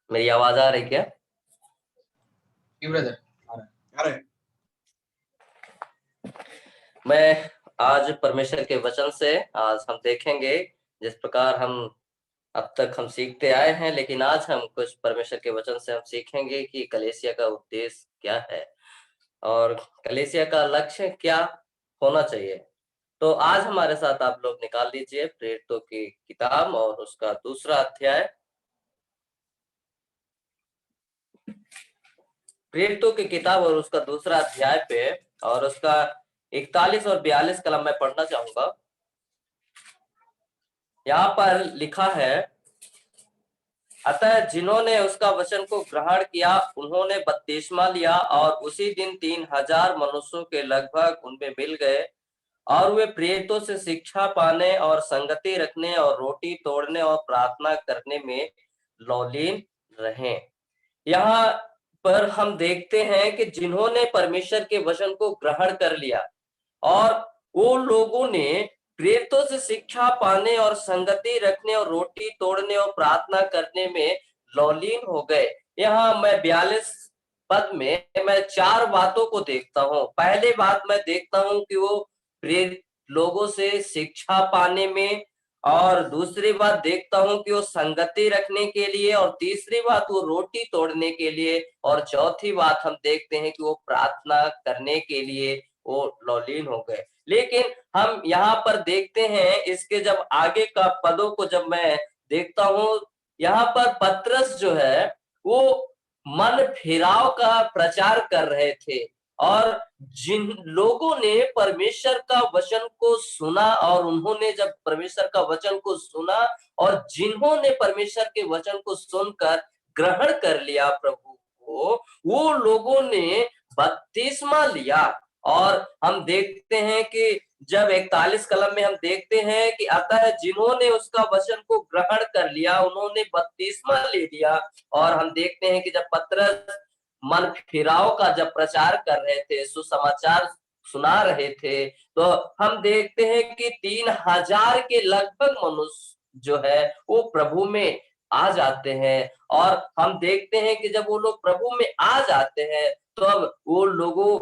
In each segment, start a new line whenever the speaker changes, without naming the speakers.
मेरी आवाज आ रही क्या?
ब्रदर आ रहा है।
मैं आज परमेश्वर के वचन से आज हम देखेंगे, जिस प्रकार हम अब तक हम सीखते आए हैं, लेकिन आज हम कुछ परमेश्वर के वचन से हम सीखेंगे कि कलीसिया का उद्देश्य क्या है और कलीसिया का लक्ष्य क्या होना चाहिए। तो आज हमारे साथ आप लोग निकाल लीजिए प्रेरितों की किताब और उसका दूसरा अध्याय। प्रेरितों की किताब और उसका दूसरा अध्याय पे और उसका 41 और 42 कलम मैं पढ़ना चाहूंगा। यहाँ पर लिखा है, अतः जिन्होंने उसका वचन को ग्रहण किया उन्होंने बपतिस्मा लिया और उसी दिन 3000 मनुष्यों के लगभग उनमें मिल गए और वे प्रेरितों से शिक्षा पाने और संगति रखने और रोटी तोड़ने और प्रार्थना करने में लौलीन रहे। यहाँ पर हम देखते हैं कि जिन्होंने परमेश्वर के वचन को ग्रहण कर लिया और वो लोगों ने प्रेरितों से शिक्षा पाने और संगति रखने और रोटी तोड़ने और प्रार्थना करने में लौलीन हो गए। यहाँ मैं 42 पद में मैं 4 बातों को देखता हूँ। पहले बात मैं देखता हूँ कि वो प्रेरित लोगों से शिक्षा पाने में, और दूसरी बात देखता हूँ कि वो संगति रखने के लिए, और तीसरी बात वो रोटी तोड़ने के लिए, और चौथी बात हम देखते हैं कि वो प्रार्थना करने के लिए वो लौलीन हो गए। लेकिन हम यहाँ पर देखते हैं इसके जब आगे का पदों को जब मैं देखता हूँ, यहाँ पर पतरस जो है वो मन फिराव का प्रचार कर रहे थे, और जिन लोगों ने परमेश्वर का वचन को सुना और उन्होंने जब परमेश्वर का वचन को सुना और जिन्होंने परमेश्वर के वचन को सुनकर ग्रहण कर लिया प्रभु को, वो लोगों ने बपतिस्मा लिया। और हम देखते हैं कि जब 41 कलम में हम देखते हैं कि अतः जिन्होंने उसका वचन को ग्रहण कर लिया उन्होंने बपतिस्मा ले लिया, और हम देखते हैं कि जब पतरस मन फिराव का जब प्रचार कर रहे थे, सुसमाचार सुना रहे थे, तो हम देखते हैं कि 3000 के लगभग मनुष्य जो है वो प्रभु में आ जाते हैं। और हम देखते हैं कि जब वो लोग प्रभु में आ जाते हैं तो अब वो लोगों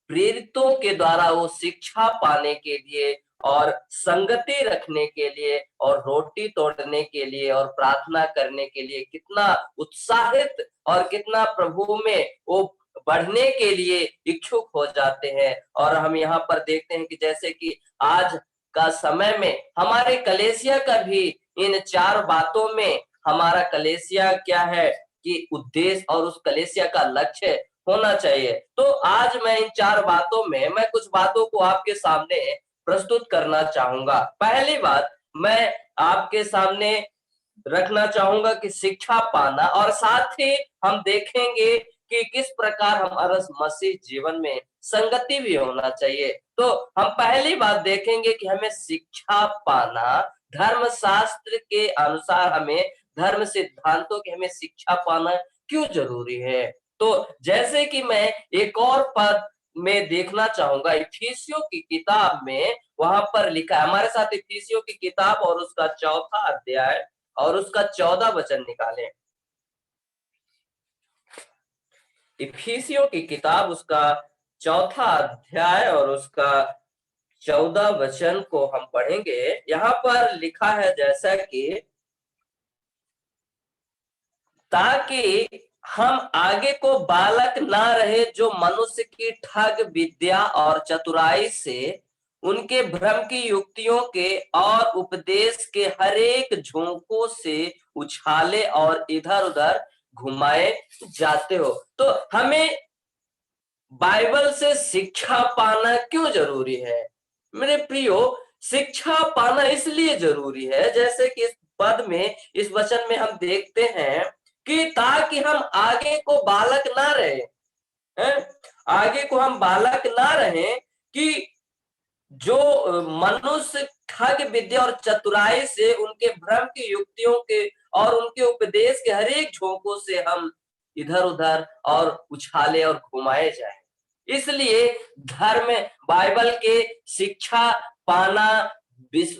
प्रेरितों के द्वारा वो शिक्षा पाने के लिए और संगति रखने के लिए और रोटी तोड़ने के लिए और प्रार्थना करने के लिए कितना उत्साहित और कितना प्रभु में वो बढ़ने के लिए इच्छुक हो जाते हैं। और हम यहाँ पर देखते हैं कि जैसे कि आज का समय में हमारे कलेसिया का भी इन 4 बातों में हमारा कलेसिया क्या है कि उद्देश्य और उस कलेसिया का लक्ष्य होना चाहिए। तो आज मैं इन 4 बातों में मैं कुछ बातों को आपके सामने प्रस्तुत करना चाहूंगा। पहली बात मैं आपके सामने रखना चाहूंगा कि शिक्षा पाना, और साथ ही हम देखेंगे कि किस प्रकार हमारा मसीह जीवन में संगति भी होना चाहिए। तो हम पहली बात देखेंगे कि हमें शिक्षा पाना, धर्मशास्त्र के अनुसार हमें धर्म सिद्धांतों की हमें शिक्षा पाना क्यों जरूरी है। तो जैसे कि मैं एक और पद में देखना चाहूंगा इफिसियों की किताब में, वहां पर लिखा है, हमारे साथ इफिसियों की किताब और उसका 4था अध्याय और उसका 14 वचन निकालें। इफिसियों की किताब उसका 4था अध्याय और उसका 14 वचन को हम पढ़ेंगे। यहाँ पर लिखा है जैसा कि ताकि हम आगे को बालक ना रहे जो मनुष्य की ठग विद्या और चतुराई से उनके भ्रम की युक्तियों के और उपदेश के हरेक झोंकों से उछाले और इधर उधर घुमाए जाते हो। तो हमें बाइबल से शिक्षा पाना क्यों जरूरी है मेरे प्रियो? शिक्षा पाना इसलिए जरूरी है, जैसे कि इस पद में इस वचन में हम देखते हैं कि ताकि हम आगे को बालक ना रहे हैं? आगे को हम बालक ना रहे कि जो मनुष्य ठग विद्या और चतुराई से उनके भ्रम की युक्तियों के और उनके उपदेश के हरेक झोंकों से हम इधर उधर और उछाले और घुमाए जाए। इसलिए धर्म बाइबल के शिक्षा पाना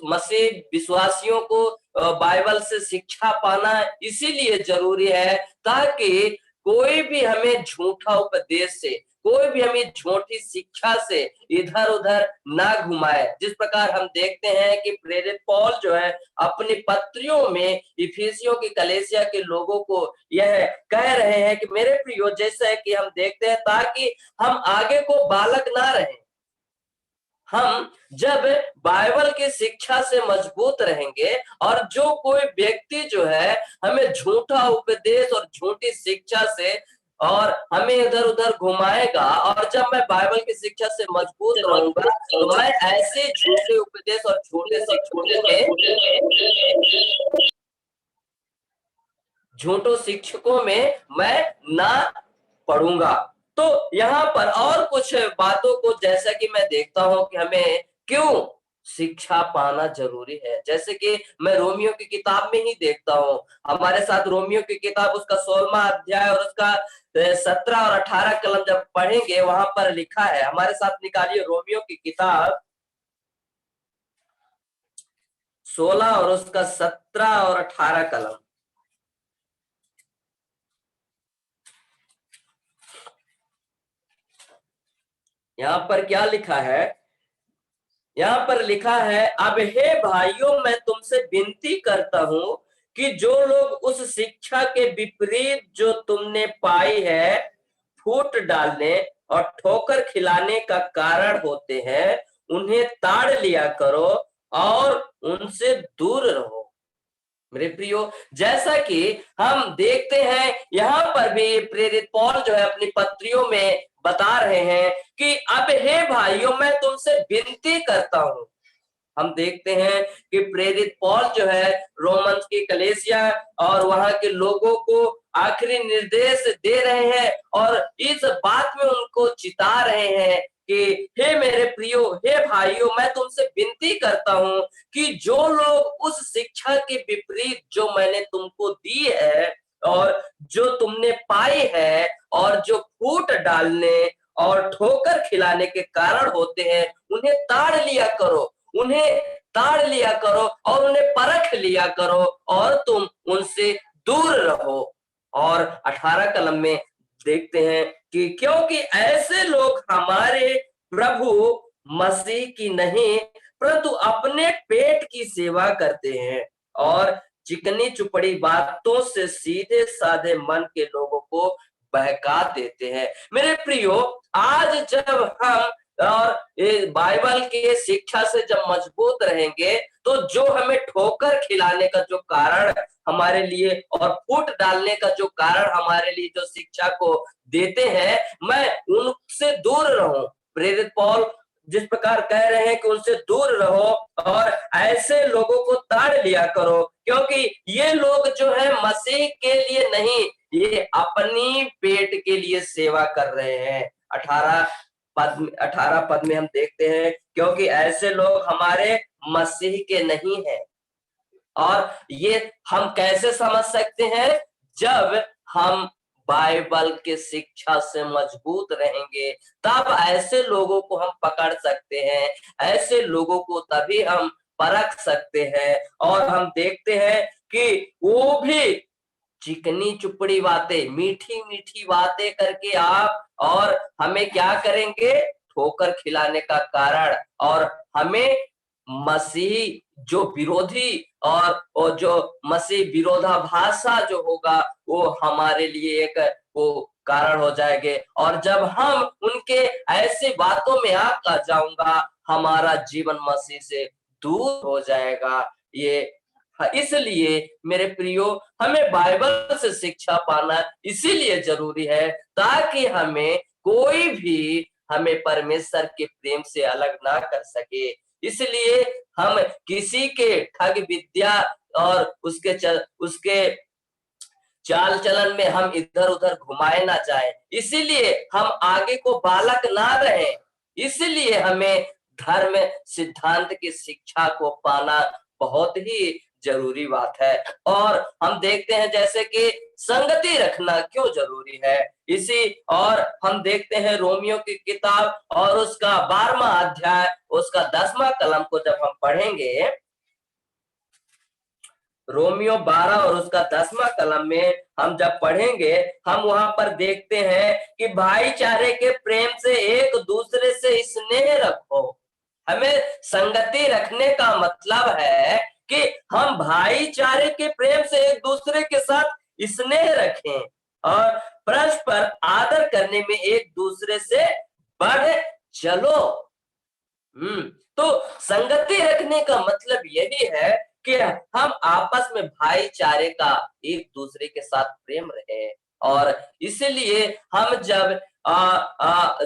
मसीह विश्वासियों को बाइबल से शिक्षा पाना इसीलिए जरूरी है ताकि कोई भी हमें झूठा उपदेश से, कोई भी हमें झूठी शिक्षा से इधर उधर ना घुमाए। जिस प्रकार हम देखते हैं कि प्रेरित पौल जो है अपनी पत्रियों में इफिसियों की कलीसिया के लोगों को यह कह रहे हैं कि मेरे प्रियो, जैसे कि हम देखते हैं ताकि हम आगे को बालक ना रहें। हम जब बाइबल की शिक्षा से मजबूत रहेंगे और जो कोई व्यक्ति जो है हमें झूठा उपदेश और झूठी शिक्षा से और हमें इधर उधर घुमाएगा, और जब मैं बाइबल की शिक्षा से मजबूत रहूंगा तो मैं ऐसे झूठे उपदेश और झूठे शिक्षकों में मैं ना पढ़ूंगा। तो यहाँ पर और कुछ बातों को जैसा कि मैं देखता हूं कि हमें क्यों शिक्षा पाना जरूरी है, जैसे कि मैं रोमियो की किताब में ही देखता हूं। हमारे साथ रोमियो की किताब उसका 16वां अध्याय और उसका 17 और 18 कलम जब पढ़ेंगे वहां पर लिखा है, हमारे साथ निकालिए रोमियो की किताब 16 और उसका 17 और 18 कलम। यहाँ पर क्या लिखा है? यहाँ पर लिखा है, अब हे भाइयों मैं तुमसे विनती करता हूं कि जो लोग उस शिक्षा के विपरीत जो तुमने पाई है फूट डालने और ठोकर खिलाने का कारण होते हैं, उन्हें ताड़ लिया करो और उनसे दूर रहो। मेरे प्रियो, जैसा कि हम देखते हैं यहाँ पर भी प्रेरित पौल जो है अपनी पत्रियों में बता रहे हैं कि अब हे भाइयों मैं तुमसे विनती करता हूं। हम देखते हैं कि प्रेरित पौल जो है रोमन की कलीसिया और वहां के लोगों को आखिरी निर्देश दे रहे हैं और इस बात में उनको चिता रहे हैं कि हे मेरे प्रियो, हे भाइयों, मैं तुमसे विनती करता हूं कि जो लोग उस शिक्षा के विपरीत जो मैंने तुमको दी है और जो तुमने पाई है और जो फूट डालने और ठोकर खिलाने के कारण होते हैं, उन्हें ताड़ लिया करो, उन्हें ताड़ लिया करो और उन्हें परख लिया करो और तुम उनसे दूर रहो। और 18 कलम में देखते हैं कि क्योंकि ऐसे लोग हमारे प्रभु मसीह की नहीं परंतु अपने पेट की सेवा करते हैं और चिकनी चुपड़ी बातों से सीधे साधे मन के लोगों को बहका देते हैं। मेरे प्रियो, आज जब हम और बाइबल के शिक्षा से जब मजबूत रहेंगे तो जो हमें ठोकर खिलाने का जो कारण हमारे लिए और फूट डालने का जो कारण हमारे लिए जो शिक्षा को देते हैं, मैं उनसे दूर रहूं। प्रेरित पौल जिस प्रकार कह रहे हैं कि उनसे दूर रहो और ऐसे लोगों को ताड़ लिया करो, क्योंकि ये लोग जो है मसीह के लिए नहीं, ये अपनी पेट के लिए सेवा कर रहे हैं। 18 पद में हम देखते हैं, क्योंकि ऐसे लोग हमारे मसीह के नहीं हैं। और ये हम कैसे समझ सकते हैं? जब हम बाइबल के शिक्षा से मजबूत रहेंगे तब ऐसे लोगों को हम पकड़ सकते हैं, ऐसे लोगों को तभी हम परख सकते हैं। और हम देखते हैं कि वो भी चिकनी चुपड़ी बातें, मीठी मीठी बातें करके आप और हमें क्या करेंगे? ठोकर खिलाने का कारण और हमें मसीह जो विरोधी और जो मसीह विरोधाभासा जो होगा वो हमारे लिए एक वो कारण हो जाएंगे। और जब हम उनके ऐसी बातों में आ जाऊंगा, हमारा जीवन मसीह से दूर हो जाएगा। ये इसलिए मेरे प्रियो, हमें बाइबल से शिक्षा पाना इसीलिए जरूरी है ताकि हमें कोई भी हमें परमेश्वर के प्रेम से अलग ना कर सके। इसलिए हम किसी के ठग विद्या और उसके चाल चलन में हम इधर उधर घुमाए ना जाए, इसीलिए हम आगे को बालक ना रहे। इसलिए हमें धर्म सिद्धांत की शिक्षा को पाना बहुत ही जरूरी बात है। और हम देखते हैं जैसे कि संगति रखना क्यों जरूरी है, इसी और हम देखते हैं रोमियो की किताब और उसका 12वां अध्याय उसका 10वां कलम को जब हम पढ़ेंगे रोमियो 12 और उसका 10वां कलम में हम जब पढ़ेंगे, हम वहां पर देखते हैं कि भाईचारे के प्रेम से एक दूसरे से स्नेह रखो। हमें संगति रखने का मतलब है कि हम भाईचारे के प्रेम से एक दूसरे के साथ स्नेह रखें और परस्पर आदर करने में एक दूसरे से बढ़ चलो। तो संगति रखने का मतलब यही है कि हम आपस में भाईचारे का एक दूसरे के साथ प्रेम रहे, और इसीलिए हम जब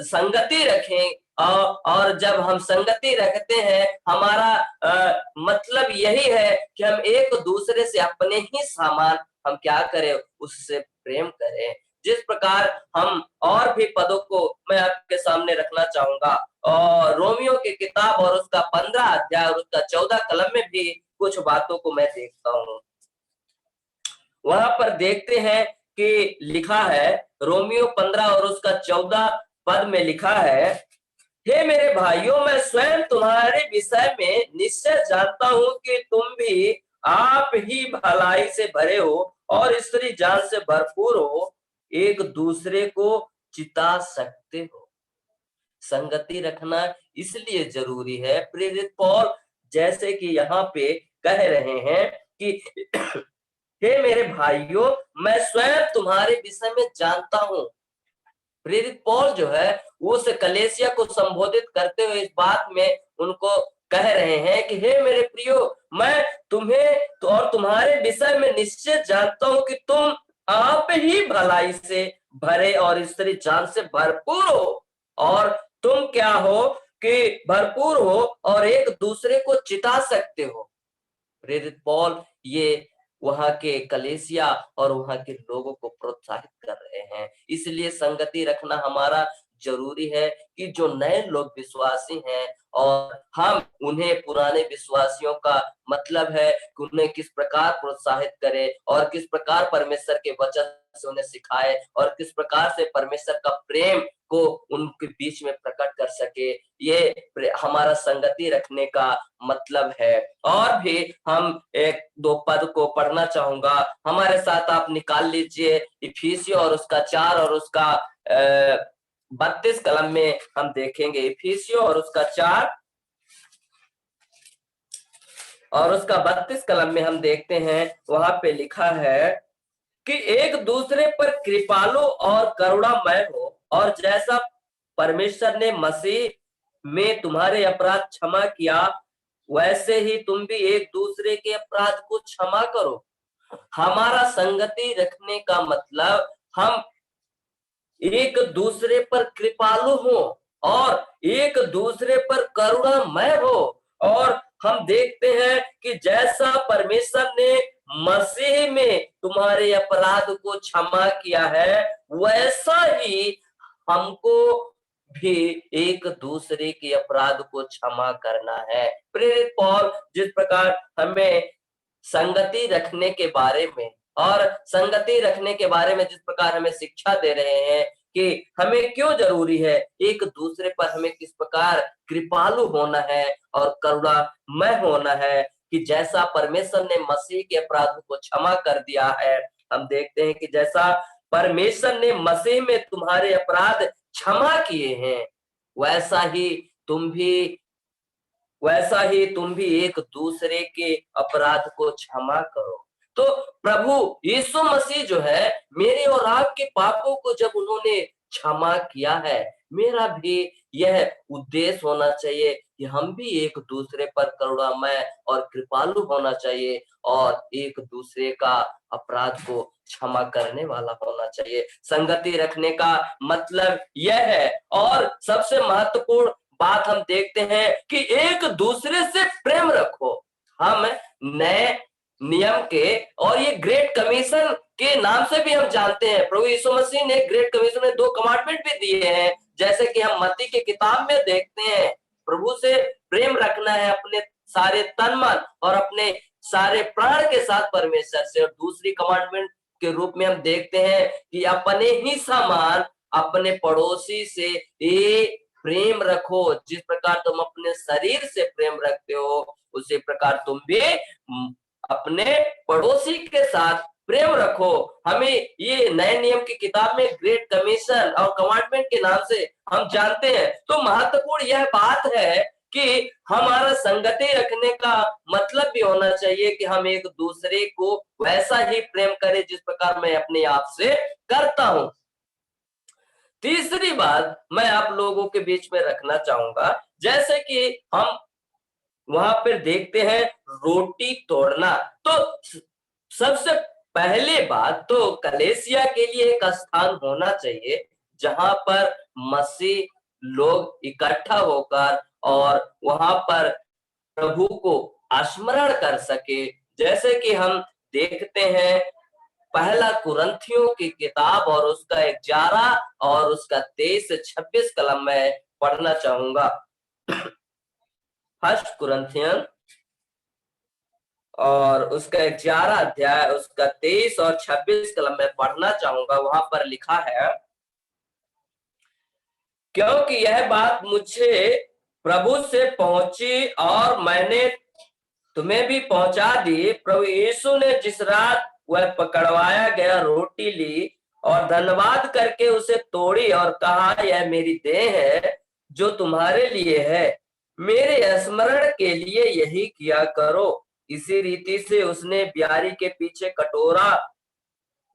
संगति रखें और जब हम संगति रखते हैं, हमारा मतलब यही है कि हम एक दूसरे से अपने ही सामान हम क्या करें, उससे प्रेम करें। जिस प्रकार हम और भी पदों को मैं आपके सामने रखना चाहूंगा, और रोमियो की किताब और उसका 15 अध्याय और उसका 14 कलम में भी कुछ बातों को मैं देखता हूँ। वहां पर देखते हैं कि लिखा है, रोमियो 15 और उसका 14 पद में लिखा है, हे मेरे भाइयों, मैं स्वयं तुम्हारे विषय में निश्चय जानता हूं कि तुम भी आप ही भलाई से भरे हो और स्त्री जान से भरपूर हो, एक दूसरे को चिता सकते हो। संगति रखना इसलिए जरूरी है, प्रेरित पौल जैसे कि यहाँ पे कह रहे हैं कि हे मेरे भाइयों, मैं स्वयं तुम्हारे विषय में जानता हूं। प्रेरित पौल जो है वो उस कलेसिया को संबोधित करते हुए इस बात में उनको कह रहे हैं कि हे मेरे प्रियो, मैं तुम्हें तो और तुम्हारे विषय में निश्चय जानता हूं कि तुम आप ही भलाई से भरे और स्त्री जान से भरपूर हो, और तुम क्या हो कि भरपूर हो और एक दूसरे को चिता सकते हो। प्रेरित पौल ये वहां के कलीसिया और वहां के लोगों को प्रोत्साहित कर रहे हैं। इसलिए संगति रखना हमारा जरूरी है कि जो नए लोग विश्वासी हैं, और हम उन्हें पुराने विश्वासियों का मतलब है कि उन्हें किस प्रकार प्रोत्साहित करें और किस प्रकार परमेश्वर के वचन से उन्हें सिखाए और किस प्रकार से परमेश्वर का प्रेम को उनके बीच में प्रकट कर सके, ये हमारा संगति रखने का मतलब है। और भी हम एक दो पद को पढ़ना चाहूंगा, हमारे साथ आप निकाल लीजिए इफिसियों और उसका 4 और उसका 32 कलम में हम देखेंगे। इफिसियों और उसका 4 और उसका 32 कलम में हम देखते हैं, वहां पे लिखा है कि एक दूसरे पर कृपालु और करुणामय हो, और जैसा परमेश्वर ने मसीह में तुम्हारे अपराध क्षमा किया, वैसे ही तुम भी एक दूसरे के अपराध को क्षमा करो। हमारा संगति रखने का मतलब हम एक दूसरे पर कृपालु हो और एक दूसरे पर करुणामय हो, और हम देखते हैं कि जैसा परमेश्वर ने मसीह में तुम्हारे अपराध को क्षमा किया है, वैसा ही हमको भी एक दूसरे के अपराध को क्षमा करना है। प्रेरित पौल जिस प्रकार हमें संगति रखने के बारे में और संगति रखने के बारे में जिस प्रकार हमें शिक्षा दे रहे हैं कि हमें क्यों जरूरी है, एक दूसरे पर हमें किस प्रकार कृपालु होना है और करुणामय होना है, कि जैसा परमेश्वर ने मसीह के अपराधों को क्षमा कर दिया है, हम देखते हैं कि जैसा परमेश्वर ने मसीह में तुम्हारे अपराध क्षमा किए हैं, वैसा ही तुम भी एक दूसरे के अपराध को क्षमा करो। तो प्रभु यीशु मसीह जो है, मेरे और आपके पापों को जब उन्होंने क्षमा किया है, मेरा भी यह उद्देश्य होना चाहिए कि हम भी एक दूसरे पर करुणामय और कृपालु होना चाहिए और एक दूसरे का अपराध को क्षमा करने वाला होना चाहिए। संगति रखने का मतलब यह है। और सबसे महत्वपूर्ण बात हम देखते हैं कि एक दूसरे से प्रेम रखो। हम नए नियम के और ये ग्रेट कमीशन के नाम से भी हम जानते हैं, प्रभु यीशु मसीह ने ग्रेट कमीशन में 2 कमांडमेंट भी दिए हैं, जैसे कि हम मत्ती की किताब में देखते हैं, प्रभु से प्रेम रखना है अपने सारे तन मन और अपने सारे प्राण के साथ परमेश्वर से। और दूसरी कमांडमेंट के रूप में हम देखते हैं कि अपने ही समान अपने पड़ोसी से एक प्रेम रखो, जिस प्रकार तुम अपने शरीर से प्रेम रखते हो, उसी प्रकार तुम भी अपने पड़ोसी के साथ प्रेम रखो। हमें ये नए नियम की किताब में ग्रेट कमीशन और कमांडमेंट के नाम से हम जानते हैं। तो महत्वपूर्ण यह बात है कि हमारा संगति रखने का मतलब भी होना चाहिए कि हम एक दूसरे को वैसा ही प्रेम करें जिस प्रकार मैं अपने आप से करता हूं। तीसरी बात मैं आप लोगों के बीच में रखना चाहूंगा, जैसे कि हम वहां पर देखते हैं रोटी तोड़ना। तो सबसे पहले बात तो कलेसिया के लिए एक स्थान होना चाहिए जहां पर मसीह लोग इकट्ठा होकर और वहां पर प्रभु को स्मरण कर सके। जैसे कि हम देखते हैं पहला कुरंथियों की किताब और उसका 11 और उसका 23 से 26 कलम में पढ़ना चाहूंगा। फर्स्ट कुरंथियन और उसका 11 अध्याय उसका 23 और 26 कलम में पढ़ना चाहूंगा। वहां पर लिखा है, क्योंकि यह बात मुझे प्रभु से पहुंची और मैंने तुम्हें भी पहुंचा दी। प्रभु यीशु ने जिस रात वह पकड़वाया गया रोटी ली और धन्यवाद करके उसे तोड़ी और कहा, यह मेरी देह है जो तुम्हारे लिए है, मेरे स्मरण के लिए यही किया करो। इसी रीति से उसने ब्यारी के पीछे कटोरा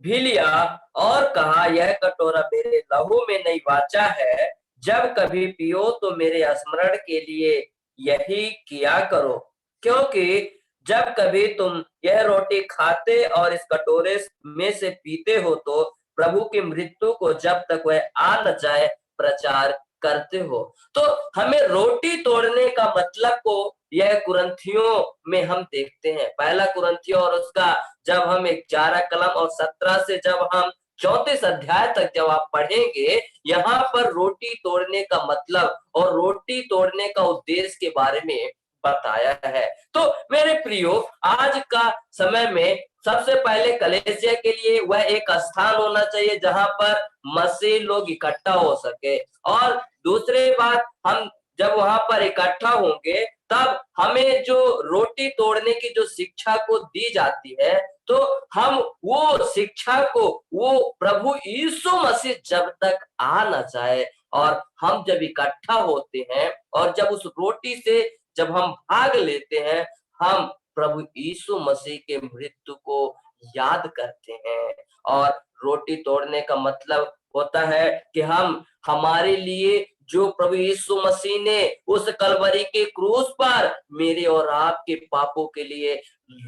भी लिया और कहा, यह कटोरा मेरे लहू में नई वाचा है, जब कभी पियो तो मेरे स्मरण के लिए यही किया करो। क्योंकि जब कभी तुम यह रोटी खाते और इस कटोरे में से पीते हो तो प्रभु की मृत्यु को जब तक वह आ न जाए प्रचार करते हो। तो हमें रोटी तोड़ने का मतलब को यह कुरंथियों में हम देखते हैं। पहला कुरंथियों और उसका जब हम 11 कलम और 17 से जब हम 34 अध्याय तक जब आप पढ़ेंगे, यहाँ पर रोटी तोड़ने का मतलब और रोटी तोड़ने का उद्देश्य के बारे में बताया है। तो मेरे प्रियो, आज का समय में सबसे पहले कलीसिया के लिए वह एक स्थान होना चाहिए जहां पर मसीह लोग इकट्ठा हो सके। और दूसरी बात, हम जब वहां पर इकट्ठा होंगे तब हमें जो रोटी तोड़ने की जो शिक्षा को दी जाती है, तो हम वो शिक्षा को वो प्रभु यीशु मसीह जब तक आ ना जाए और हम जब इकट्ठा होते हैं और जब उस रोटी से जब हम भाग लेते हैं, हम प्रभु यीशु मसीह के मृत्यु को याद करते हैं। और रोटी तोड़ने का मतलब होता है कि हम हमारे लिए जो प्रभु यीशु मसीह ने उस कलवरी के क्रूस पर मेरे और आपके पापों के लिए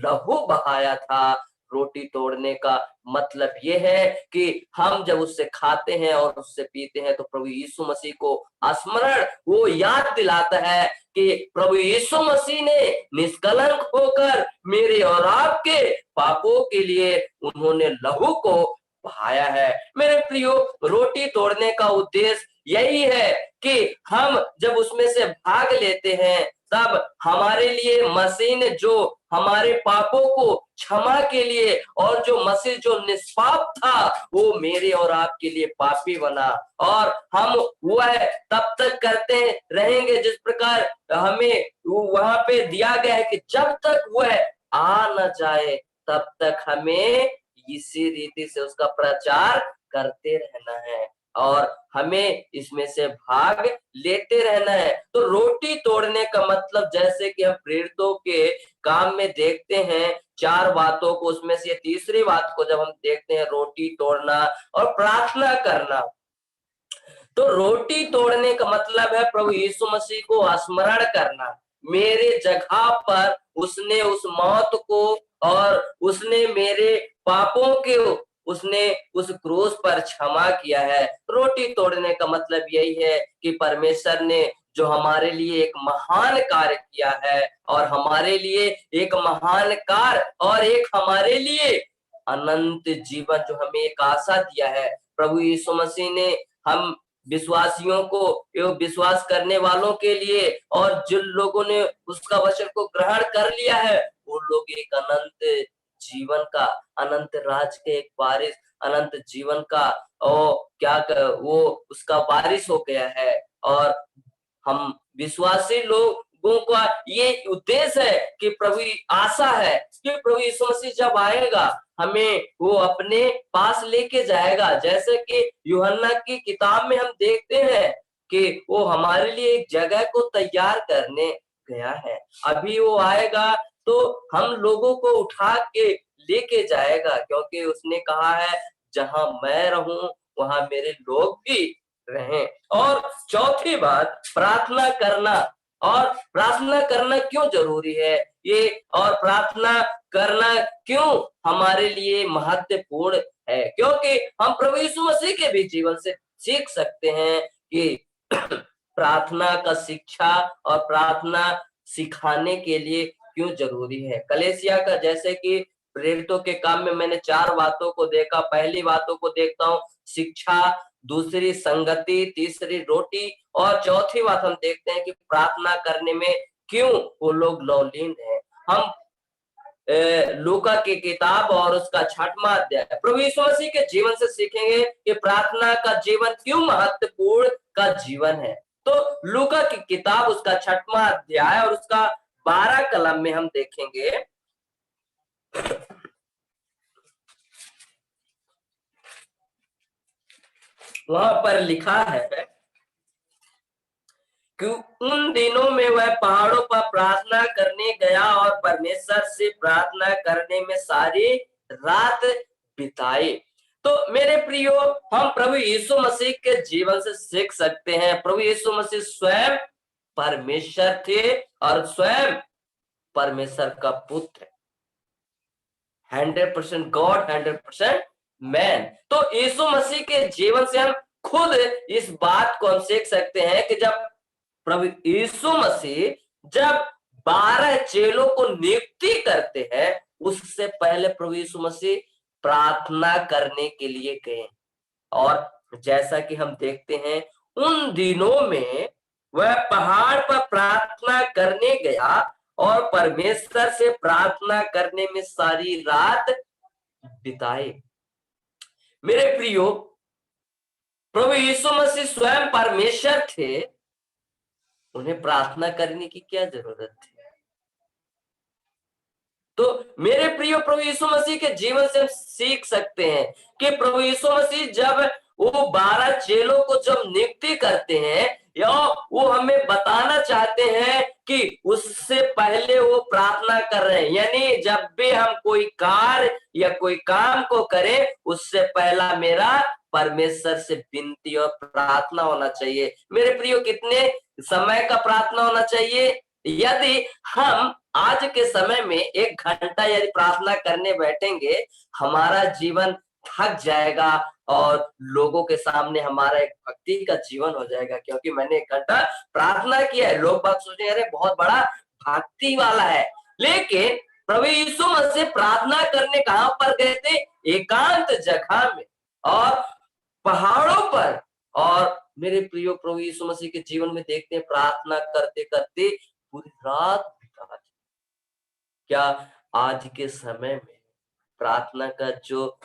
लहू बहाया था, रोटी तोड़ने का मतलब ये है कि हम जब उससे खाते हैं और उससे पीते हैं तो प्रभु यीशु मसीह को स्मरण वो याद दिलाता है कि प्रभु यीशु मसीह ने निष्कलंक होकर मेरे और आपके पापों के लिए उन्होंने लहू को बहाया है। मेरे प्रियो, रोटी तोड़ने का उद्देश्य यही है कि हम जब उसमें से भाग लेते हैं तब हमारे लिए मसीह ने जो हमारे पापों को क्षमा के लिए और जो मसीह जो निष्पाप था वो मेरे और आपके लिए पापी बना, और हम वह तब तक करते रहेंगे जिस प्रकार हमें वहां पे दिया गया है कि जब तक वह आ न जाए तब तक हमें इसी रीति से उसका प्रचार करते रहना है और हमें इसमें से भाग लेते रहना है। तो रोटी तोड़ने का मतलब, जैसे कि हम प्रेरितों के काम में देखते हैं 4 बातों को, उसमें से तीसरी बात को जब हम देखते हैं रोटी तोड़ना और प्रार्थना करना, तो रोटी तोड़ने का मतलब है प्रभु यीशु मसीह को स्मरण करना। मेरे जगह पर उसने उस मौत को और उसने मेरे पापों के उसने उस क्रूस पर क्षमा किया है। रोटी तोड़ने का मतलब यही है कि परमेश्वर ने जो हमारे लिए एक महान कार्य किया है और हमारे लिए एक महान कार्य और एक हमारे लिए अनंत जीवन जो हमें एक आशा दिया है, प्रभु यीशु मसीह ने हम विश्वासियों को एवं विश्वास करने वालों के लिए और जिन लोगों ने उसका वचन को ग्रहण कर लिया है वो लोग एक अनंत जीवन का, अनंत राज के एक वारिस, अनंत जीवन का वो उसका वारिस हो गया है। और हम विश्वासी लोग लोगों का ये उद्देश्य है कि प्रभु आशा है कि प्रभु यीशु मसीह जब आएगा हमें वो अपने पास लेके जाएगा। जैसे कि यूहन्ना की किताब में हम देखते हैं कि वो हमारे लिए एक जगह को तैयार करने गया है। अभी वो आएगा तो हम लोगों को उठा के लेके जाएगा, क्योंकि उसने कहा है जहां मैं रहूं वहां मेरे लोग भी रहें। और चौथी बात, प्रार्थना करना। और प्रार्थना करना क्यों जरूरी है ये, और प्रार्थना करना क्यों हमारे लिए महत्वपूर्ण है, क्योंकि हम प्रभु यीशु मसीह के भी जीवन से सीख सकते हैं कि प्रार्थना का शिक्षा और प्रार्थना सिखाने के लिए क्यों जरूरी है। कलेसिया का, जैसे कि प्रेरितों के काम में मैंने 4 बातों को देखा। पहली बातों को देखता हूँ शिक्षा, दूसरी संगति, तीसरी रोटी, और चौथी बात हम देखते हैं कि प्रार्थना करने में क्यों वो लोग लौलीन हैं। हम लूका की किताब और उसका 6वां अध्याय प्रभु यीशु मसीह के जीवन से सीखेंगे कि प्रार्थना का जीवन क्यों महत्वपूर्ण का जीवन है। तो लूका की किताब उसका 6वां अध्याय और उसका 12 कलम में हम देखेंगे। वहां पर लिखा है कि उन दिनों में वह पहाड़ों पर प्रार्थना करने गया और परमेश्वर से प्रार्थना करने में सारी रात बिताई। तो मेरे प्रियो, हम प्रभु यीशु मसीह के जीवन से सीख सकते हैं। प्रभु यीशु मसीह स्वयं परमेश्वर थे और स्वयं परमेश्वर का पुत्र, 100% गॉड 100% मैन। तो यीशु मसीह के जीवन से हम खुद इस बात को हम सीख सकते हैं कि जब प्रभु यीशु मसीह जब 12 चेलों को नियुक्ति करते हैं, उससे पहले प्रभु यीशु मसीह प्रार्थना करने के लिए गए। और जैसा कि हम देखते हैं उन दिनों में वह पहाड़ पर प्रार्थना करने गया और परमेश्वर से प्रार्थना करने में सारी रात बिताए। मेरे प्रियो, प्रभु यीशु मसीह स्वयं परमेश्वर थे, उन्हें प्रार्थना करने की क्या जरूरत थी। तो मेरे प्रियो, प्रभु यीशु मसीह के जीवन से हम सीख सकते हैं कि प्रभु यीशु मसीह जब वो 12 चेलों को जब नियुक्ति करते हैं, या वो हमें बताना चाहते हैं कि उससे पहले वो प्रार्थना कर रहे हैं। यानी जब भी हम कोई कार्य या कोई काम को करें, उससे पहला मेरा परमेश्वर से विनती और प्रार्थना होना चाहिए। मेरे प्रियो, कितने समय का प्रार्थना होना चाहिए? यदि हम आज के समय में 1 घंटा यदि प्रार्थना करने बैठेंगे, हमारा जीवन थक जाएगा और लोगों के सामने हमारा एक भक्ति का जीवन हो जाएगा, क्योंकि मैंने 1 घंटा प्रार्थना किया है। लोग बात सोचेंगे अरे बहुत बड़ा भक्ति वाला है। लेकिन प्रभु यीशु मसीह प्रार्थना करने कहां पर गए थे? एकांत जगह में और पहाड़ों पर। और मेरे प्रियो, प्रभु यीशु मसीह के जीवन में देखते हैं प्रार्थना करते करते पूरी रात बिता दी। क्या आज के समय में प्रार्थना का जो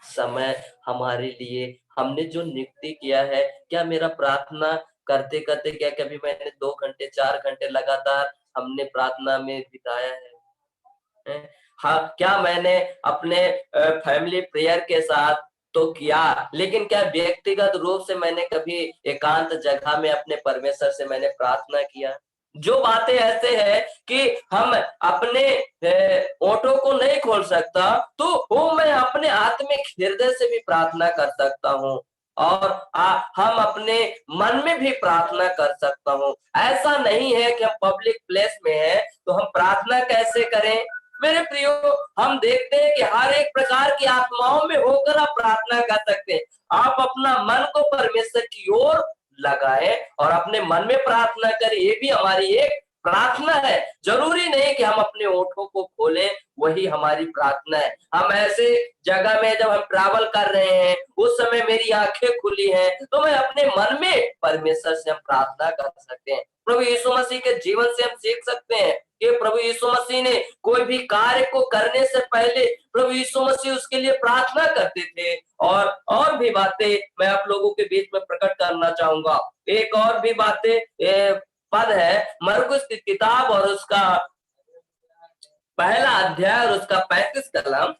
समय हमारे लिए हमने जो नियुक्ति किया है, क्या मेरा प्रार्थना करते करते क्या कभी मैंने 2 घंटे 4 घंटे लगातार हमने प्रार्थना में बिताया है? हाँ, क्या मैंने अपने फैमिली प्रेयर के साथ तो किया, लेकिन क्या व्यक्तिगत रूप से मैंने कभी एकांत जगह में अपने परमेश्वर से मैंने प्रार्थना किया? जो बातें ऐसे है कि हम अपने ओठों को नहीं खोल सकता, तो वो मैं अपने आत्मिक हृदय से भी प्रार्थना कर सकता हूँ और हम अपने मन में भी प्रार्थना कर सकता हूँ। ऐसा नहीं है कि हम पब्लिक प्लेस में है तो हम प्रार्थना कैसे करें। मेरे प्रियो, हम देखते हैं कि हर एक प्रकार की आत्माओं में होकर आप प्रार्थना कर सकते हैं। आप अपना मन को परमेश्वर की ओर लगाए और अपने मन में प्रार्थना करें, ये भी हमारी एक प्रार्थना है। जरूरी नहीं कि हम अपने ओठों को खोलें वही हमारी प्रार्थना है। हम ऐसे जगह में जब हम ट्रैवल कर रहे हैं, उस समय मेरी आंखें खुली हैं, तो मैं अपने मन में परमेश्वर से हम प्रार्थना कर सकते हैं। प्रभु यीशु मसीह के जीवन से हम सीख सकते हैं कि प्रभु यीशु मसीह ने कोई भी कार्य को करने से पहले प्रभु यीशु मसीह उसके लिए प्रार्थना करते थे। और भी बातें मैं आप लोगों के बीच में प्रकट करना चाहूंगा। एक और भी बातें पद है मरकुस की किताब और उसका पहला अध्याय और उसका 35 कलम।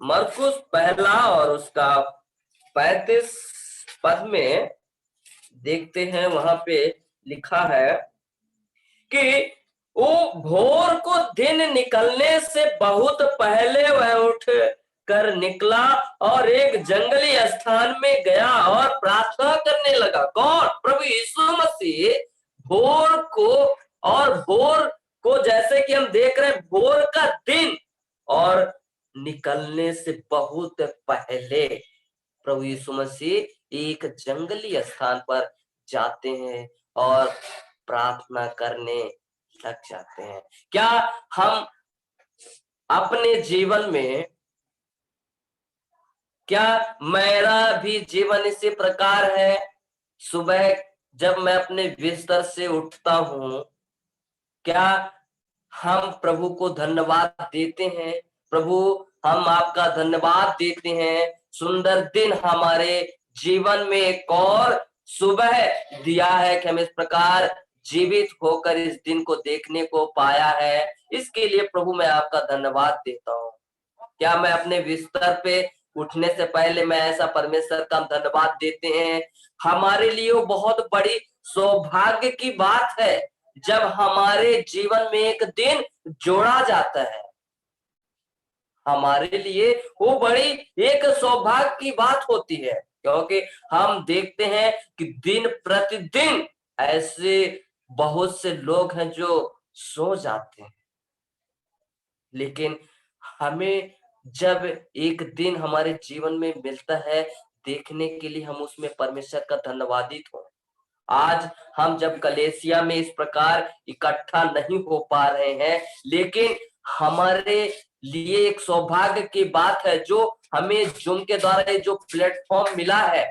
मरकुस पहला और उसका 35 पद में देखते हैं, वहां पे लिखा है कि वो भोर को दिन निकलने से बहुत पहले वह उठ कर निकला और एक जंगली स्थान में गया और प्रार्थना करने लगा। कौन? प्रभु यीशु मसीह भोर को, और भोर को जैसे कि हम देख रहे हैं भोर का दिन, और निकलने से बहुत पहले प्रभु यीशु मसीह एक जंगली स्थान पर जाते हैं और प्रार्थना करने लग जाते हैं। क्या हम अपने जीवन में, क्या मेरा भी जीवन इसी प्रकार है? सुबह जब मैं अपने बिस्तर से उठता हूं, क्या हम प्रभु को धन्यवाद देते हैं? प्रभु, हम आपका धन्यवाद देते हैं, सुंदर दिन हमारे जीवन में एक और सुबह दिया है कि हम इस प्रकार जीवित होकर इस दिन को देखने को पाया है। इसके लिए प्रभु मैं आपका धन्यवाद देता हूँ। क्या मैं अपने बिस्तर पे उठने से पहले मैं ऐसा परमेश्वर का धन्यवाद देते हैं? हमारे लिए वो बहुत बड़ी सौभाग्य की बात है जब हमारे जीवन में एक दिन जोड़ा जाता है। हमारे लिए वो बड़ी एक सौभाग्य की बात होती है, क्योंकि हम देखते हैं कि दिन प्रतिदिन ऐसे बहुत से लोग हैं जो सो जाते हैं, लेकिन हमें जब एक दिन हमारे जीवन में मिलता है देखने के लिए, हम उसमें परमेश्वर का धन्यवादित हो। आज हम जब कलेसिया में इस प्रकार इकट्ठा नहीं हो पा रहे हैं, लेकिन हमारे लिए एक सौभाग्य की बात है जो हमें जूम के द्वारा ये जो प्लेटफॉर्म मिला है,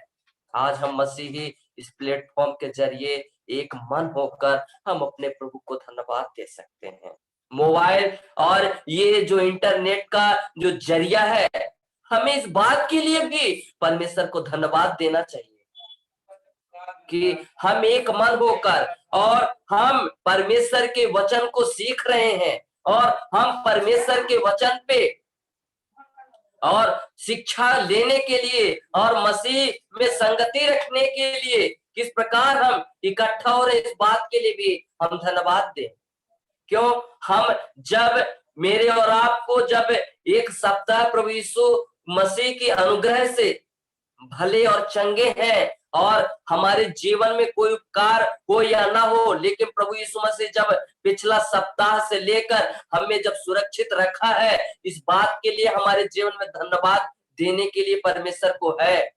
आज हम मसीही इस प्लेटफॉर्म के जरिए एक मन होकर हम अपने प्रभु को धन्यवाद दे सकते हैं। मोबाइल और ये जो इंटरनेट का जो जरिया है, हमें इस बात के लिए भी परमेश्वर को धन्यवाद देना चाहिए कि हम एक मन होकर और हम परमेश्वर के वचन को सीख रहे हैं, और हम परमेश्वर के वचन पे और शिक्षा लेने के लिए और मसीह में संगति रखने के लिए किस प्रकार हम इकट्ठा हो रहे, इस बात के लिए भी हम धन्यवाद दें। क्यों? हम जब मेरे और आपको जब एक सप्ताह प्रभु यीशु मसीह की अनुग्रह से भले और चंगे हैं और हमारे जीवन में कोई उपकार हो या ना हो, लेकिन प्रभु यीशु मसीह जब पिछला सप्ताह से लेकर हमें जब सुरक्षित रखा है, इस बात के लिए हमारे जीवन में धन्यवाद देने के लिए परमेश्वर को है।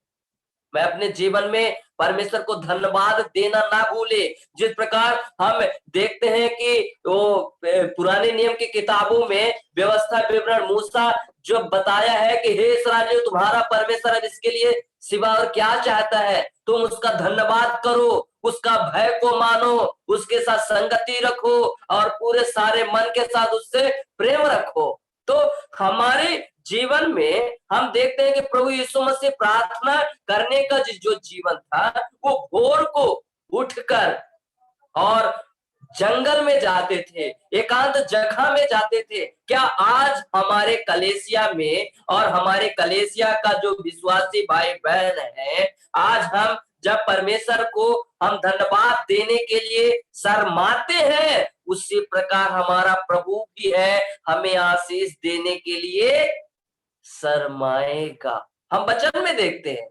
मैं अपने जीवन में परमेश्वर को धन्यवाद देना ना भूले। जिस प्रकार हम देखते हैं कि वो पुराने नियम की किताबों में व्यवस्था विवरण मूसा जो बताया है कि हे इस्राएलियों, तुम्हारा परमेश्वर अब इसके लिए सिवा और क्या चाहता है, तुम उसका धन्यवाद करो, उसका भय को मानो, उसके साथ संगति रखो और पूरे सारे मन के साथ उससे प्रेम रखो। तो हमारे जीवन में हम देखते हैं कि प्रभु यीशु मसीह प्रार्थना करने का जो जीवन था, वो भोर को उठकर और जंगल में जाते थे, एकांत जगह में जाते थे। क्या आज हमारे कलेसिया में और हमारे कलेसिया का जो विश्वासी भाई बहन है, आज हम जब परमेश्वर को हम धन्यवाद देने के लिए शर्माते हैं, उसी प्रकार हमारा प्रभु भी है, हमें आशीष देने के लिए शर्माएगा। हम वचन में देखते हैं,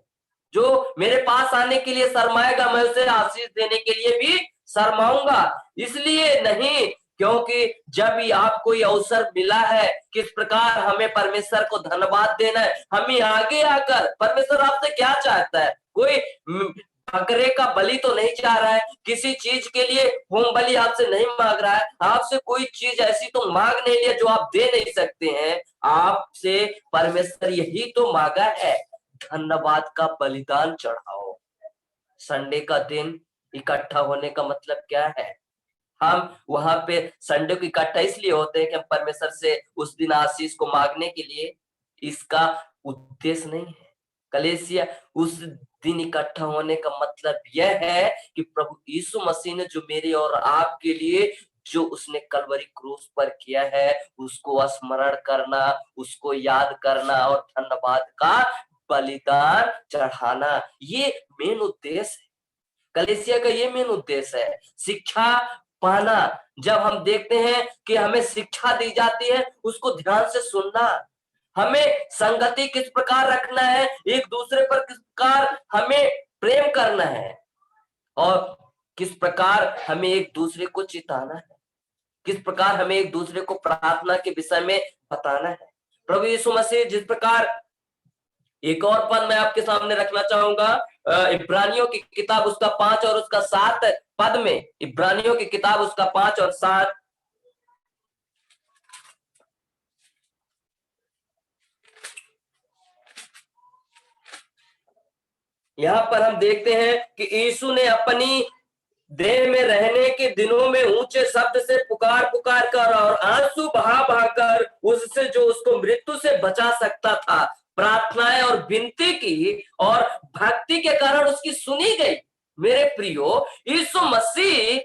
जो मेरे पास आने के लिए शर्माएगा, मैं उसे आशीष देने के लिए भी शर्माऊंगा। इसलिए नहीं, क्योंकि जब ही आपको ये अवसर मिला है किस प्रकार हमें परमेश्वर को धन्यवाद देना है, हमें आगे आकर परमेश्वर आपसे क्या चाहता है? कोई बकरे का बलि तो नहीं चाह रहा है, किसी चीज के लिए होम बलि आपसे नहीं मांग रहा है, आपसे कोई चीज ऐसी तो मांग नहीं लिया जो आप दे नहीं सकते हैं। आपसे परमेश्वर यही तो मांगा है, धन्यवाद का बलिदान चढ़ाओ। संडे का दिन इकट्ठा होने का मतलब क्या है? हम वहां पे संडे को इकट्ठा इसलिए होते हैं कि हम परमेश्वर से उस दिन आशीष को मांगने के लिए, इसका उद्देश्य नहीं है। कलीसिया उस दिन इकट्ठा होने का मतलब यह है कि प्रभु यीशु मसीह ने जो मेरे और आपके लिए जो उसने कलवरी क्रूस पर किया है उसको स्मरण करना, उसको याद करना और धन्यवाद का बलिदान चढ़ाना, ये मेन उद्देश्य है। कलीसिया का ये मेन उद्देश्य है, शिक्षा पाना। जब हम देखते हैं कि हमें शिक्षा दी जाती है, उसको ध्यान से सुनना, हमें संगति किस प्रकार रखना है, एक दूसरे पर किस प्रकार हमें प्रेम करना है और किस प्रकार हमें एक दूसरे को चिताना है, किस प्रकार हमें एक दूसरे को प्रार्थना के विषय में बताना है। प्रभु यीशु मसीह जिस प्रकार, एक और पद मैं आपके सामने रखना चाहूंगा, इब्रानियों की किताब उसका 5 और उसका 7 पद में, इब्रानियों की किताब उसका 5 और 7, यहां पर हम देखते हैं कि यीशु ने अपनी देह में रहने के दिनों में ऊंचे शब्द से पुकार पुकार कर और आंसू बहा बहा कर उससे जो उसको मृत्यु से बचा सकता था प्रार्थनाएं और विनती की और भक्ति के कारण उसकी सुनी गई। मेरे प्रियो, यीशु मसीह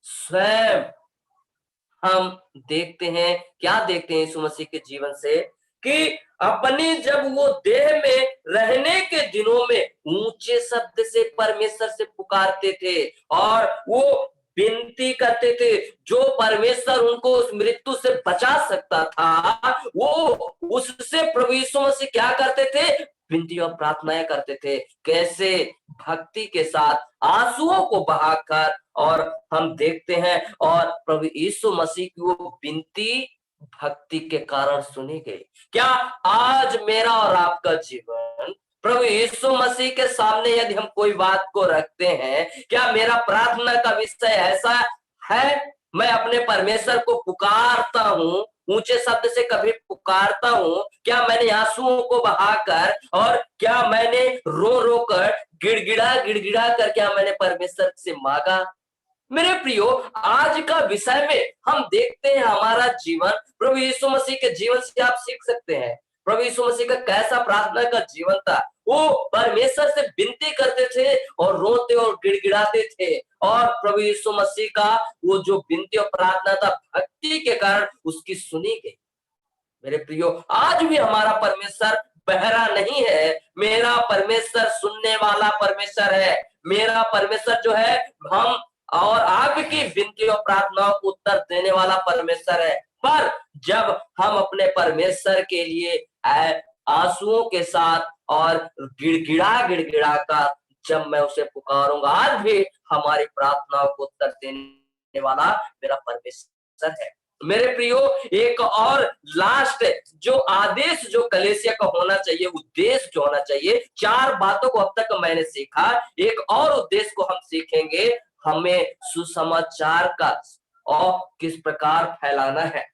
स्वयं, हम देखते हैं, क्या देखते हैं यीशु मसीह के जीवन से कि अपनी जब वो देह में रहने के दिनों में ऊंचे शब्द से परमेश्वर से पुकारते थे और वो विनती करते थे, जो परमेश्वर उनको उस मृत्यु से बचा सकता था, वो उससे प्रभु यीशु मसीह क्या करते थे, विनती और प्रार्थनाएं करते थे। कैसे? भक्ति के साथ, आंसुओं को बहाकर। और हम देखते हैं और प्रभु यीशु मसीह की वो विनती भक्ति के कारण सुनी गई। क्या आज मेरा और आपका जीवन प्रभु यीशु मसीह के सामने यदि हम कोई बात को रखते हैं, क्या मेरा प्रार्थना का विषय ऐसा है, मैं अपने परमेश्वर को पुकारता हूँ, ऊंचे शब्द से कभी पुकारता हूँ, क्या मैंने आंसुओं को बहाकर और क्या मैंने रो रो कर गिड़गिड़ा कर क्या मैंने परमेश्वर से मांगा? मेरे प्रियो, आज का विषय में हम देखते हैं हमारा जीवन प्रभु यीशु मसीह के जीवन से आप सीख सकते हैं। प्रभु यीशु मसीह का कैसा प्रार्थना का जीवन था, वो परमेश्वर से विनती करते थे और रोते और गिड़गिड़ाते थे और प्रभु यीशु मसीह का वो जो विनती और प्रार्थना था भक्ति के कारण उसकी सुनी गई। मेरे प्रियो, आज भी हमारा परमेश्वर बहरा नहीं है, मेरा परमेश्वर सुनने वाला परमेश्वर है। मेरा परमेश्वर जो है, हम और आपकी विनती और प्रार्थनाओं को उत्तर देने वाला परमेश्वर है। पर जब हम अपने परमेश्वर के लिए आंसुओं के साथ और गिड़गिड़ा कर जब मैं उसे पुकारूंगा, आज भी हमारी प्रार्थनाओं को उत्तर देने वाला मेरा परमेश्वर है। मेरे प्रियो, एक और लास्ट जो आदेश जो कलीसिया का होना चाहिए, उद्देश्य जो होना चाहिए, 4 बातों को अब तक मैंने सीखा, एक और उद्देश्य को हम सीखेंगे, हमें सुसमाचार का और किस प्रकार फैलाना है।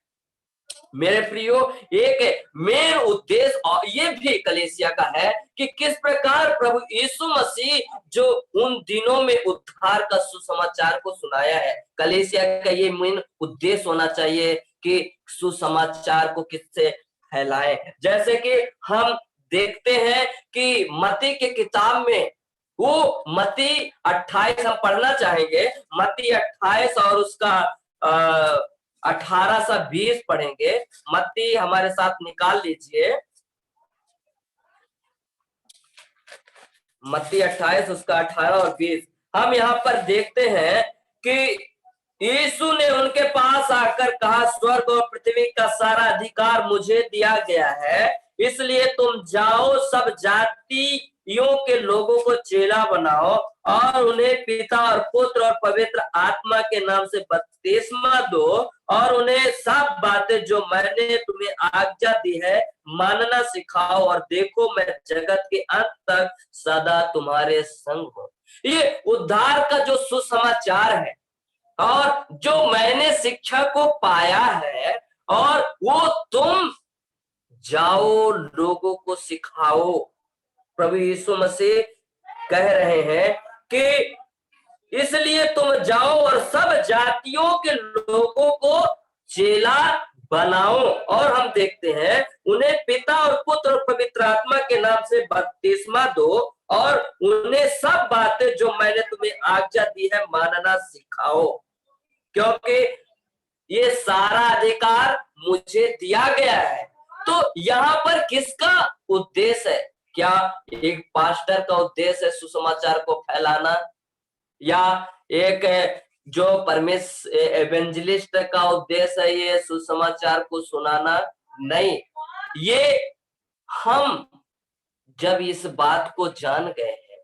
मेरे प्रियो, एक मेन उद्देश्य और ये भी कलीसिया का है कि किस प्रकार प्रभु यीशु मसीह जो उन दिनों में उद्धार का सुसमाचार को सुनाया है, कलीसिया का ये मेन उद्देश्य होना चाहिए कि सुसमाचार को किससे फैलाएं। जैसे कि हम देखते हैं कि मत्ती के किताब में वो मत्ती 28 हम पढ़ना चाहेंगे, मत्ती 28 और उसका 18 से 20 पढ़ेंगे। मत्ती हमारे साथ निकाल लीजिए, मत्ती 28 उसका 18 और 20। हम यहाँ पर देखते हैं कि यीशु ने उनके पास आकर कहा, स्वर्ग और पृथ्वी का सारा अधिकार मुझे दिया गया है, इसलिए तुम जाओ, सब जातियों के लोगों को चेला बनाओ और उन्हें पिता और पुत्र और पवित्र आत्मा के नाम से बपतिस्मा दो और उन्हें सब बातें जो मैंने तुम्हें आज्ञा दी है मानना सिखाओ, और देखो मैं जगत के अंत तक सदा तुम्हारे संग हूं। ये उद्धार का जो सुसमाचार है और जो मैंने शिक्षा को पाया है, और वो तुम जाओ लोगों को सिखाओ। प्रभु यीशु मसीह कह रहे हैं कि इसलिए तुम जाओ और सब जातियों के लोगों को चेला बनाओ। और हम देखते हैं उन्हें पिता और पुत्र और पवित्र आत्मा के नाम से बपतिस्मा दो और उन्हें सब बातें जो मैंने तुम्हें आज्ञा दी है मानना सिखाओ, क्योंकि ये सारा अधिकार मुझे दिया गया है। तो यहाँ पर किसका उद्देश्य है? क्या एक पास्टर का उद्देश्य है सुसमाचार को फैलाना, या एक जो परमेश्वर एवेंजलिस्ट का उद्देश्य है ये सुसमाचार को सुनाना? नहीं, ये हम जब इस बात को जान गए हैं,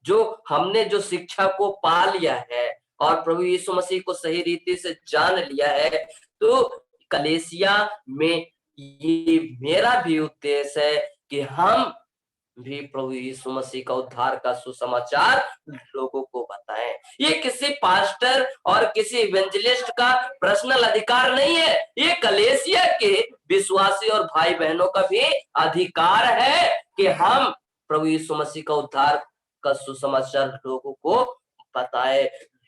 जो हमने जो शिक्षा को पा लिया है और प्रभु यीशु मसीह को सही रीति से जान लिया है, तो कलीसिया में ये मेरा भी उद्देश्य है कि हम भी प्रभु यीशु मसीह का उद्धार का सुसमाचार लोगों को बताएं। ये किसी पास्टर और किसी इवेंजलिस्ट का पर्सनल अधिकार नहीं है, ये कलीसिया के विश्वासी और भाई बहनों का भी अधिकार है कि हम प्रभु यीशु मसीह का उद्धार का सुसमाचार लोगों को बताएं,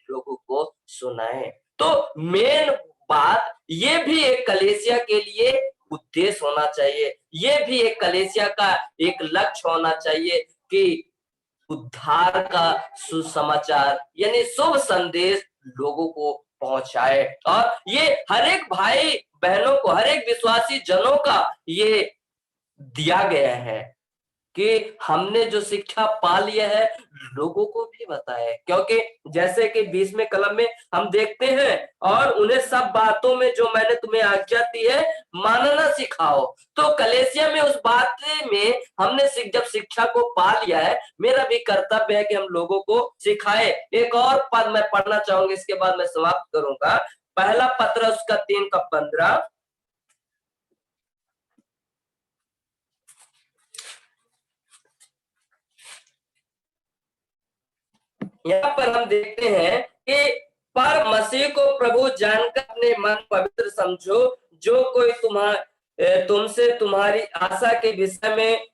लोगों को सुनाएं। तो मेन बात ये भी एक कलीसिया के लिए उद्देश्य होना चाहिए, ये भी एक कलीसिया का एक लक्ष्य होना चाहिए कि उद्धार का सुसमाचार यानी शुभ संदेश लोगों को पहुंचाए। और ये हर एक भाई बहनों को, हर एक विश्वासी जनों का ये दिया गया है कि हमने जो शिक्षा पा लिया है लोगों को भी बताए, क्योंकि जैसे कि 20वें कलम में हम देखते हैं और उन्हें सब बातों में जो मैंने तुम्हें आज्ञा दी है मानना सिखाओ। तो कलीसिया में उस बात में हमने जब शिक्षा को पा लिया है, मेरा भी कर्तव्य है कि हम लोगों को सिखाए। एक और पद मैं पढ़ना चाहूंगा, इसके बाद मैं समाप्त करूंगा। पहला पत्र उसका 3:15। यहाँ पर हम देखते हैं कि पर मसीह को प्रभु जानकर अपने मन पवित्र समझो, जो कोई तुमसे तुम्हारी आशा के विषय में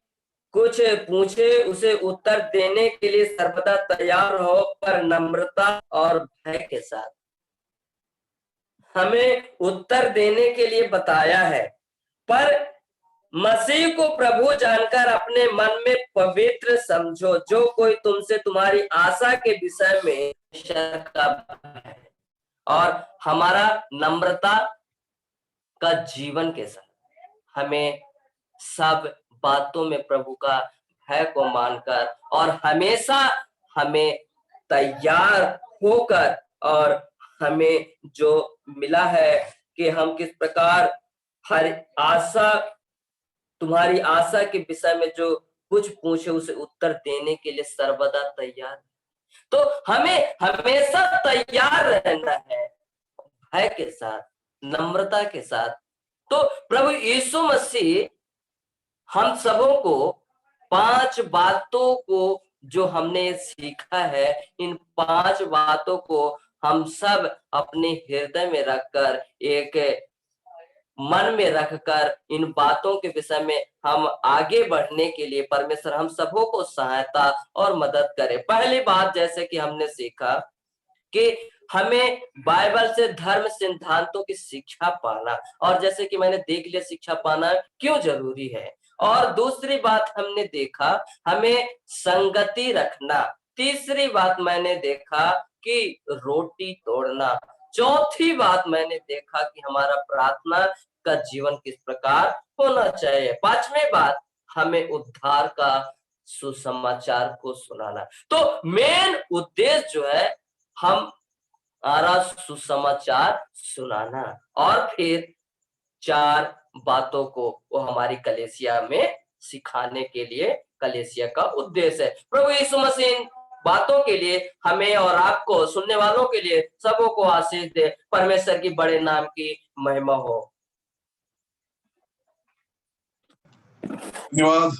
कुछ पूछे उसे उत्तर देने के लिए सर्वदा तैयार हो, पर नम्रता और भय के साथ। हमें उत्तर देने के लिए बताया है, पर मसीह को प्रभु जानकर अपने मन में पवित्र समझो, जो कोई तुमसे तुम्हारी आशा के विषय में शक है। और हमारा नम्रता का जीवन के साथ हमें सब बातों में प्रभु का भय को मानकर और हमेशा हमें तैयार होकर, और हमें जो मिला है कि हम किस प्रकार हर आशा, तुम्हारी आशा के विषय में जो कुछ पूछे उसे उत्तर देने के लिए सर्वदा तैयार। तो हमें हमेशा तैयार रहना है, भय के साथ, नम्रता के साथ। तो प्रभु यीशु मसीह हम सबों को 5 बातों को जो हमने सीखा है, इन 5 बातों को हम सब अपने हृदय में रखकर, एक मन में रखकर इन बातों के विषय में हम आगे बढ़ने के लिए परमेश्वर हम सबों को सहायता और मदद करे। पहली बात, जैसे कि हमने सीखा कि हमें बाइबल से धर्म सिद्धांतों की शिक्षा पाना, और जैसे कि मैंने देख लिया शिक्षा पाना क्यों जरूरी है। और दूसरी बात हमने देखा हमें संगति रखना। तीसरी बात मैंने देखा कि रोटी तोड़ना। चौथी बात मैंने देखा कि हमारा प्रार्थना का जीवन किस प्रकार होना चाहिए। 5वीं बात, हमें उद्धार का सुसमाचार को सुनाना। तो मेन उद्देश्य जो है हमारा सुसमाचार सुनाना, और फिर 4 बातों को वो हमारी कलीसिया में सिखाने के लिए कलीसिया का उद्देश्य है। प्रभु यीशु मसीह बातों के लिए हमें और आपको, सुनने वालों के लिए सबों को आशीष दे। परमेश्वर की बड़े नाम की महिमा हो।
धन्यवाद।